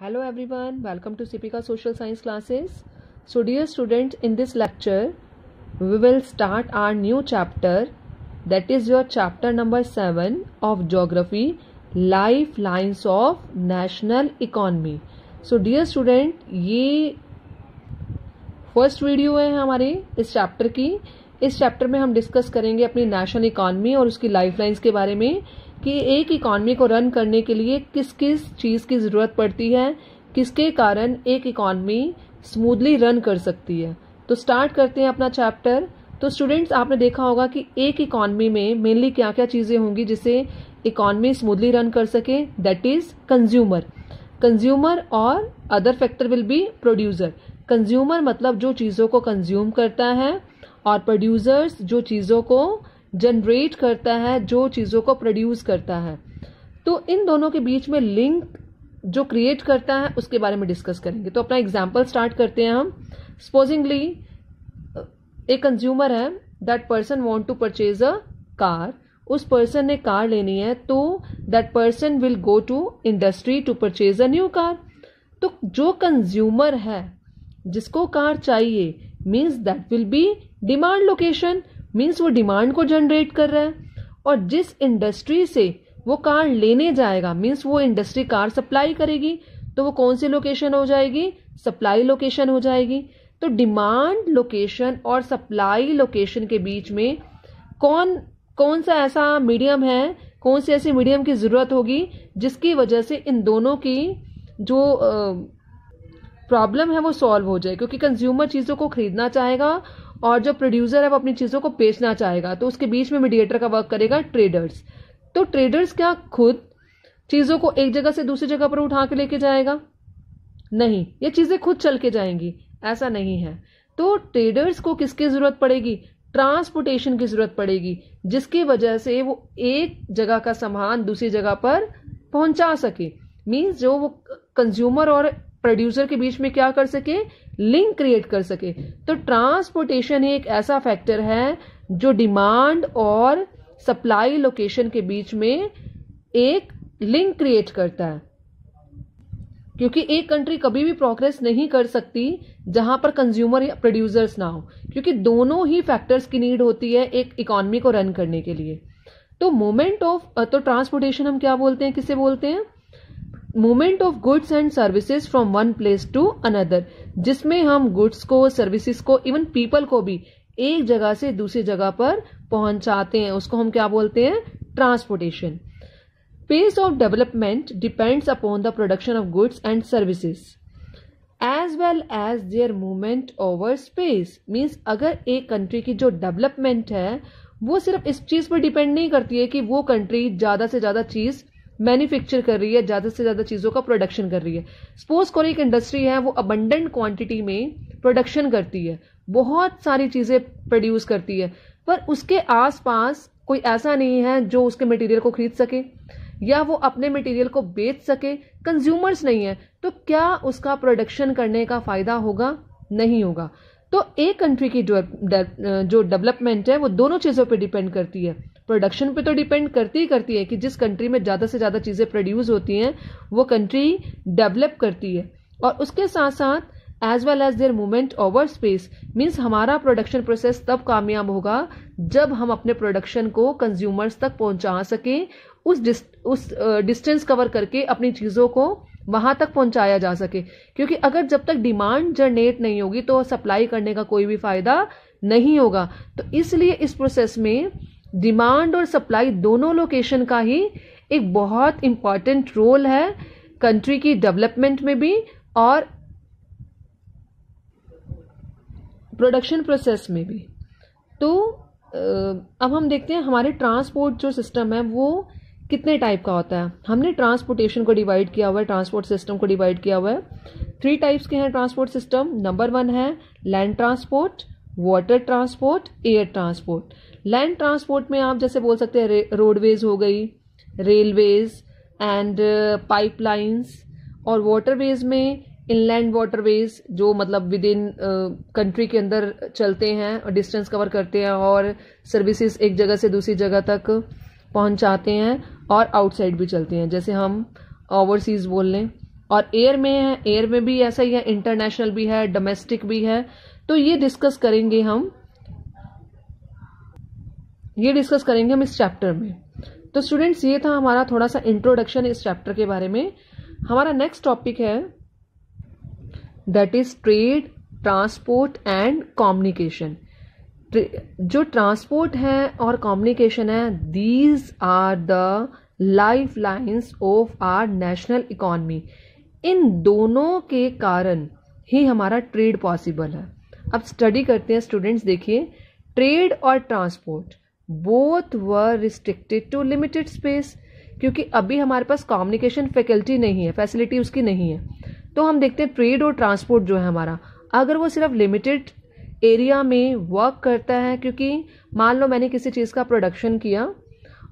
Hello everyone, welcome to Sipika Social Science classes. So dear students, in this lecture we will start our new chapter, that is your chapter number 7 of Geography, Lifelines of National Economy. So dear student, ये first video है हमारे इस chapter की। इस chapter में हम discuss करेंगे अपनी नेशनल इकॉनमी और उसकी लाइफलाइंस के बारे में कि एक इकॉनमी को रन करने के लिए किस किस चीज की जरूरत पड़ती है, किसके कारण एक इकॉनमी स्मूथली रन कर सकती है। तो स्टार्ट करते हैं अपना चैप्टर। तो स्टूडेंट्स, आपने देखा होगा कि एक इकॉनमी में मेनली क्या क्या चीजें होंगी जिससे इकॉनमी स्मूथली रन कर सके। दैट इज कंज्यूमर और other factor will be producer. Consumer मतलब जो चीजों को कंज्यूम करता है, और प्रोड्यूसर्स जो चीजों को जनरेट करता है, जो चीजों को प्रोड्यूस करता है। तो इन दोनों के बीच में लिंक जो क्रिएट करता है उसके बारे में डिस्कस करेंगे। तो अपना एग्जांपल स्टार्ट करते हैं हम। सपोजिंगली एक कंज्यूमर है, that person want to purchase a car. उस पर्सन ने कार लेनी है, तो that person will go to industry to purchase a new car. तो जो कंज्यूमर है जिसको कार चाहिए means that will be demand location, means वो डिमांड को जनरेट कर रहा है। और जिस इंडस्ट्री से वो कार लेने जाएगा मीन्स वो इंडस्ट्री कार सप्लाई करेगी, तो वो कौन सी लोकेशन हो जाएगी? सप्लाई लोकेशन हो जाएगी। तो डिमांड लोकेशन और सप्लाई लोकेशन के बीच में कौन सा ऐसा मीडियम है, कौन सी ऐसी मीडियम की जरूरत होगी जिसकी वजह से इन दोनों की जो प्रॉब्लम है वो सॉल्व हो जाए। क्योंकि कंज्यूमर चीजों को खरीदना चाहेगा और जो प्रोड्यूसर है वो अपनी चीजों को बेचना चाहेगा, तो उसके बीच में मीडिएटर का वर्क करेगा ट्रेडर्स। तो ट्रेडर्स क्या खुद चीजों को एक जगह से दूसरी जगह पर उठा के लेके जाएगा? नहीं, ये चीजें खुद चल के जाएंगी, ऐसा नहीं है। तो ट्रेडर्स को किसकी जरूरत पड़ेगी? ट्रांसपोर्टेशन की जरूरत पड़ेगी, जिसकी वजह से वो एक जगह का सामान दूसरी जगह पर पहुंचा सके। मीन्स जो वो कंज्यूमर और प्रोड्यूसर के बीच में क्या कर सके? लिंक क्रिएट कर सके। तो ट्रांसपोर्टेशन ही एक ऐसा फैक्टर है जो डिमांड और सप्लाई लोकेशन के बीच में एक लिंक क्रिएट करता है। क्योंकि एक कंट्री कभी भी प्रोग्रेस नहीं कर सकती जहां पर कंज्यूमर या प्रोड्यूसर्स ना हो, क्योंकि दोनों ही फैक्टर्स की नीड होती है एक इकॉनमी को रन करने के लिए। तो ट्रांसपोर्टेशन हम क्या बोलते हैं, किसे बोलते हैं? Movement of goods and services from one place to another, जिसमें हम गुड्स को, सर्विसेज को, इवन पीपल को भी एक जगह से दूसरी जगह पर पहुंचाते हैं, उसको हम क्या बोलते हैं? Transportation. Pace of development depends upon the production of goods and services as well as their movement over space. Means अगर एक कंट्री की जो डेवलपमेंट है वो सिर्फ इस चीज पर डिपेंड नहीं करती है कि वो कंट्री ज्यादा से ज्यादा चीज मैन्युफैक्चर कर रही है, ज्यादा से ज्यादा चीजों का प्रोडक्शन कर रही है। सपोज करो एक इंडस्ट्री है, वो अबंडेंट क्वांटिटी में प्रोडक्शन करती है, बहुत सारी चीजें प्रोड्यूस करती है, पर उसके आसपास कोई ऐसा नहीं है जो उसके मटेरियल को खरीद सके या वो अपने मटेरियल को बेच सके। कंज्यूमर्स नहीं है, तो क्या उसका प्रोडक्शन करने का फायदा होगा? नहीं होगा। तो एक कंट्री की जो डेवलपमेंट है वो दोनों चीजों पे डिपेंड करती है। प्रोडक्शन पे तो डिपेंड करती है कि जिस कंट्री में ज्यादा से ज्यादा चीजें प्रोड्यूस होती हैं वो कंट्री डेवलप करती है, और उसके साथ साथ as well as their movement over space. Means हमारा प्रोडक्शन प्रोसेस तब कामयाब होगा जब हम अपने प्रोडक्शन को कंज्यूमर्स तक पहुंचा सके, उस डिस्टेंस कवर करके अपनी चीजों को वहां तक पहुंचाया जा सके। क्योंकि अगर जब तक डिमांड जनरेट नहीं होगी तो सप्लाई करने का कोई भी फायदा नहीं होगा। तो इसलिए इस प्रोसेस में डिमांड और सप्लाई दोनों लोकेशन का ही एक बहुत इंपॉर्टेंट रोल है, कंट्री की डेवलपमेंट में भी और प्रोडक्शन प्रोसेस में भी। तो अब हम देखते हैं हमारे ट्रांसपोर्ट जो सिस्टम है वो कितने टाइप का होता है। हमने ट्रांसपोर्टेशन को डिवाइड किया हुआ है, ट्रांसपोर्ट सिस्टम को डिवाइड किया हुआ है। 3 टाइप्स के हैं ट्रांसपोर्ट सिस्टम। नंबर 1 है land transport, water transport, air transport. Land transport में आप जैसे बोल सकते हैं रोडवेज हो गई, रेलवेज एंड पाइपलाइंस, और वाटरवेज में इनलैंड वाटरवेज जो मतलब विद इन कंट्री के अंदर चलते हैं और डिस्टेंस कवर करते हैं और सर्विसेज एक जगह से दूसरी जगह तक पहुंचाते हैं, और आउटसाइड भी चलते हैं, जैसे हम ओवरसीज बोल लें और एयर में है, एयर में भी ऐसा ही है, इंटरनेशनल भी है, डोमेस्टिक भी है। तो ये डिस्कस करेंगे हम इस चैप्टर में। तो स्टूडेंट्स, ये था हमारा थोड़ा सा इंट्रोडक्शन इस चैप्टर के बारे में। हमारा नेक्स्ट टॉपिक है that is trade, transport and communication. जो ट्रांसपोर्ट है और कम्युनिकेशन है, these are the life lines of our national economy. इन दोनों के कारण ही हमारा ट्रेड पॉसिबल है। अब स्टडी करते हैं स्टूडेंट्स। देखिए, ट्रेड और transport both were restricted to limited space, क्योंकि अभी हमारे पास कम्युनिकेशन फैकल्टी नहीं है, फैसिलिटी उसकी नहीं है। तो हम देखते हैं ट्रेड और ट्रांसपोर्ट जो है हमारा, अगर वो सिर्फ लिमिटेड एरिया में वर्क करता है, क्योंकि मान लो मैंने किसी चीज़ का प्रोडक्शन किया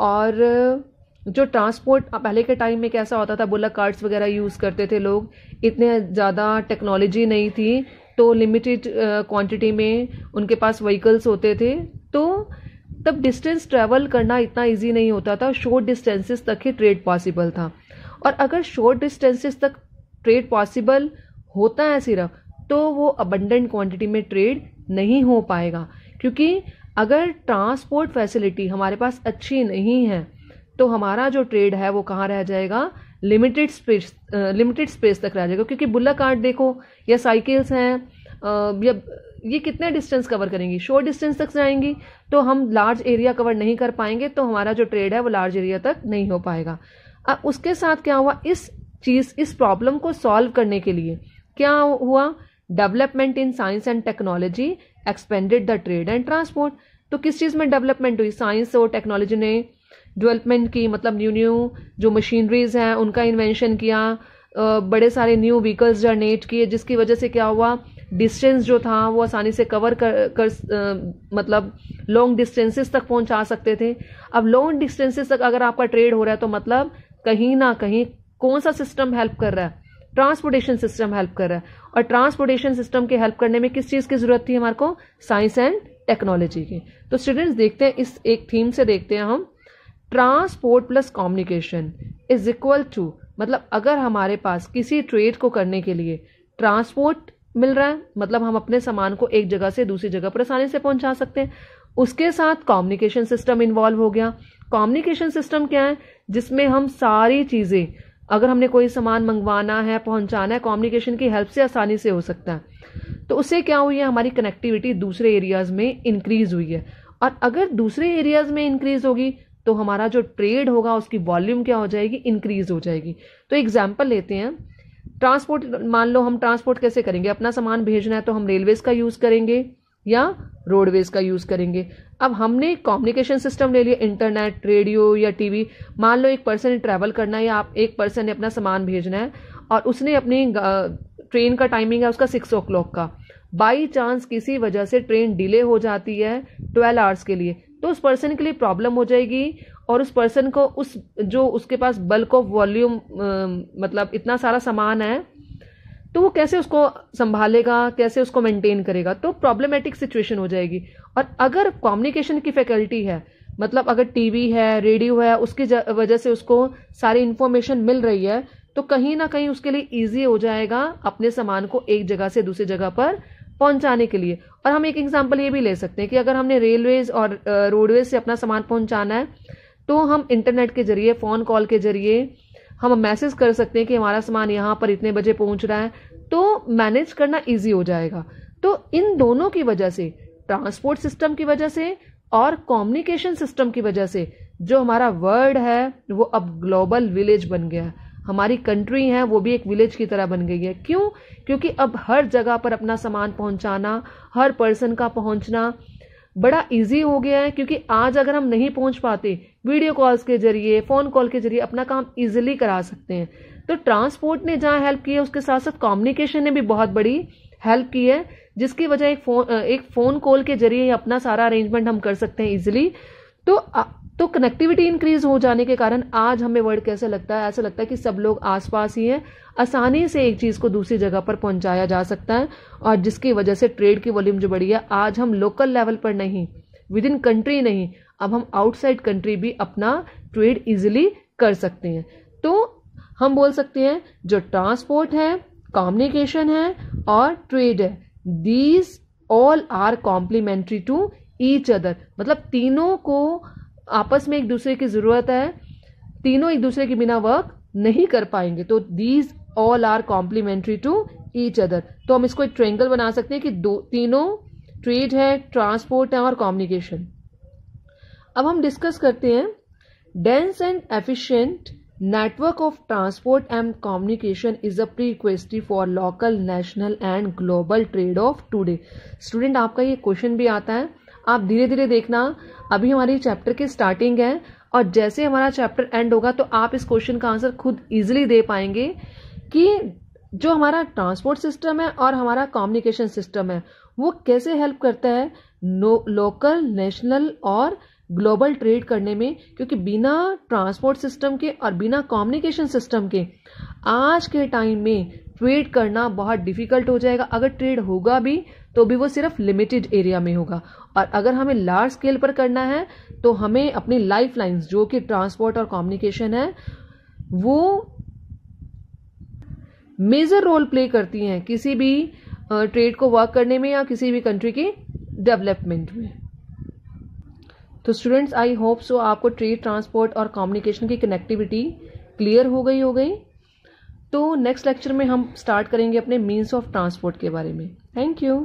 और जो ट्रांसपोर्ट पहले के टाइम में कैसा होता था, बुलक कार्ट्स वगैरह यूज़ करते थे लोग, इतने ज़्यादा टेक्नोलॉजी नहीं थी, तो लिमिटेड क्वांटिटी में उनके पास व्हीकल्स होते थे। तो तब डिस्टेंस ट्रैवल करना इतना इजी नहीं होता था, शॉर्ट डिस्टेंसेस तक ही ट्रेड पॉसिबल था। और अगर शॉर्ट डिस्टेंसेस तक ट्रेड पॉसिबल होता है सिर्फ, तो वो अबंडेंट क्वांटिटी में ट्रेड नहीं हो पाएगा, क्योंकि अगर ट्रांसपोर्ट फैसिलिटी हमारे पास अच्छी नहीं है तो हमारा जो ट्रेड है वो कहाँ रह जाएगा, लिमिटेड स्पेस तक रह जाएगा। क्योंकि बुलक कार्ट देखो या साइकिल्स हैं, या ये कितने डिस्टेंस कवर करेंगी, शॉर्ट डिस्टेंस तक जाएंगी, तो हम लार्ज एरिया कवर नहीं कर पाएंगे, तो हमारा जो ट्रेड है वो लार्ज एरिया तक नहीं हो पाएगा। अब उसके साथ क्या हुआ, इस प्रॉब्लम को सॉल्व करने के लिए क्या हुआ, development in science and technology expanded the trade and transport. तो किस चीज़ में डेवलपमेंट हुई, साइंस और टेक्नोलॉजी ने डेवलपमेंट की, मतलब न्यू जो मशीनरीज हैं उनका इन्वेंशन किया, बड़े सारे न्यू व्हीकल्स जनरेट किए, जिसकी वजह से क्या हुआ, डिस्टेंस जो था वो आसानी से कवर मतलब लॉन्ग डिस्टेंसेस तक पहुंचा सकते थे। अब लॉन्ग डिस्टेंसेस तक अगर आपका ट्रेड हो रहा है तो मतलब कहीं ना कहीं कौन सा सिस्टम हेल्प कर रहा है, ट्रांसपोर्टेशन सिस्टम हेल्प कर रहा है। और ट्रांसपोर्टेशन सिस्टम के हेल्प करने में किस चीज़ की जरूरत थी हमारे को, साइंस एंड टेक्नोलॉजी की। तो स्टूडेंट्स देखते हैं, इस एक थीम से देखते हैं हम, transport plus communication is equal to, मतलब अगर हमारे पास किसी ट्रेड को करने के लिए ट्रांसपोर्ट मिल रहा है, मतलब हम अपने सामान को एक जगह से दूसरी जगह पर आसानी से पहुंचा सकते हैं, उसके साथ कम्युनिकेशन सिस्टम इन्वॉल्व हो गया। कम्युनिकेशन सिस्टम क्या है, जिसमें हम सारी चीजें, अगर हमने कोई सामान मंगवाना है, पहुंचाना है, कम्युनिकेशन की हेल्प से आसानी से हो सकता है। तो उससे क्या हुई है, हमारी कनेक्टिविटी दूसरे एरियाज में इंक्रीज हुई है। और अगर दूसरे एरियाज में इंक्रीज होगी तो हमारा जो ट्रेड होगा उसकी वॉल्यूम क्या हो जाएगी, इंक्रीज हो जाएगी। तो एग्जाम्पल लेते हैं, ट्रांसपोर्ट, मान लो हम ट्रांसपोर्ट कैसे करेंगे, अपना सामान भेजना है तो हम रेलवेज का यूज करेंगे या रोडवेज का यूज करेंगे। अब हमने कम्युनिकेशन सिस्टम ले लिया, इंटरनेट, रेडियो या टीवी। मान लो एक पर्सन ने ट्रैवल करना है या आप एक पर्सन ने अपना सामान भेजना है और उसने अपनी ट्रेन का टाइमिंग है उसका 6 o'clock का, बाई चांस किसी वजह से ट्रेन डिले हो जाती है 12 आवर्स के लिए, तो उस पर्सन के लिए प्रॉब्लम हो जाएगी। और उस पर्सन को उसके पास बल्क ऑफ वॉल्यूम, मतलब इतना सारा सामान है, तो वो कैसे उसको संभालेगा, कैसे उसको मेंटेन करेगा, तो प्रॉब्लमेटिक सिचुएशन हो जाएगी। और अगर कम्युनिकेशन की फैकल्टी है, मतलब अगर टीवी है, रेडियो है, उसकी वजह से उसको सारी इंफॉर्मेशन मिल रही है, तो कहीं ना कहीं उसके लिए ईजी हो जाएगा अपने सामान को एक जगह से दूसरी जगह पर पहुंचाने के लिए। और हम एक एग्जांपल ये भी ले सकते हैं कि अगर हमने रेलवेज और रोडवेज से अपना सामान पहुंचाना है, तो हम इंटरनेट के जरिए, फोन कॉल के जरिए हम मैसेज कर सकते हैं कि हमारा सामान यहाँ पर इतने बजे पहुंच रहा है, तो मैनेज करना इजी हो जाएगा। तो इन दोनों की वजह से, ट्रांसपोर्ट सिस्टम की वजह से और कम्युनिकेशन सिस्टम की वजह से, जो हमारा वर्ल्ड है वो अब ग्लोबल विलेज बन गया है। हमारी कंट्री है वो भी एक विलेज की तरह बन गई है। क्यों? क्योंकि अब हर जगह पर अपना सामान पहुंचाना, हर पर्सन का पहुंचना बड़ा इजी हो गया है। क्योंकि आज अगर हम नहीं पहुंच पाते, वीडियो कॉल्स के जरिए, फोन कॉल के जरिए अपना काम इजीली करा सकते हैं। तो ट्रांसपोर्ट ने जहां हेल्प की है, उसके साथ साथ कम्युनिकेशन ने भी बहुत बड़ी हेल्प की है, जिसकी वजह एक फोन कॉल के जरिए अपना सारा अरेंजमेंट हम कर सकते हैं इजीली। तो कनेक्टिविटी इंक्रीज हो जाने के कारण आज हमें वर्ल्ड कैसे लगता है, ऐसा लगता है कि सब लोग आसपास ही हैं, आसानी से एक चीज को दूसरी जगह पर पहुंचाया जा सकता है। और जिसकी वजह से ट्रेड की वॉल्यूम जो बढ़ी है, आज हम लोकल लेवल पर नहीं, विद इन कंट्री नहीं, अब हम आउटसाइड कंट्री भी अपना ट्रेड इजिली कर सकते हैं। तो हम बोल सकते हैं जो ट्रांसपोर्ट है, कम्युनिकेशन है और ट्रेड है, these all are complementary to each other. मतलब तीनों को आपस में एक दूसरे की जरूरत है, तीनों एक दूसरे के बिना वर्क नहीं कर पाएंगे। तो these all are complementary to each other. तो हम इसको एक ट्रायंगल बना सकते हैं कि तीनों, ट्रेड है, ट्रांसपोर्ट है और कम्युनिकेशन। अब हम डिस्कस करते हैं dense and efficient network of transport and communication is a prerequisite for local, national and global trade of today. Student, आपका ये क्वेश्चन भी आता है, आप धीरे धीरे देखना। अभी हमारी चैप्टर की स्टार्टिंग है और जैसे हमारा चैप्टर एंड होगा तो आप इस क्वेश्चन का आंसर खुद इजीली दे पाएंगे कि जो हमारा ट्रांसपोर्ट सिस्टम है और हमारा कम्युनिकेशन सिस्टम है वो कैसे हेल्प करता है लोकल, नेशनल और ग्लोबल ट्रेड करने में। क्योंकि बिना ट्रांसपोर्ट सिस्टम के और बिना कम्युनिकेशन सिस्टम के आज के टाइम में ट्रेड करना बहुत डिफिकल्ट हो जाएगा। अगर ट्रेड होगा भी तो भी वो सिर्फ लिमिटेड एरिया में होगा, और अगर हमें लार्ज स्केल पर करना है तो हमें अपनी लाइफ लाइन्स जो कि ट्रांसपोर्ट और कम्युनिकेशन है वो मेजर रोल प्ले करती हैं किसी भी ट्रेड को वर्क करने में या किसी भी कंट्री के डेवलपमेंट में। तो स्टूडेंट्स, आई होप सो आपको ट्रेड, ट्रांसपोर्ट और कम्युनिकेशन की कनेक्टिविटी क्लियर हो गई। तो नेक्स्ट लेक्चर में हम स्टार्ट करेंगे अपने मीन्स ऑफ ट्रांसपोर्ट के बारे में। Thank you.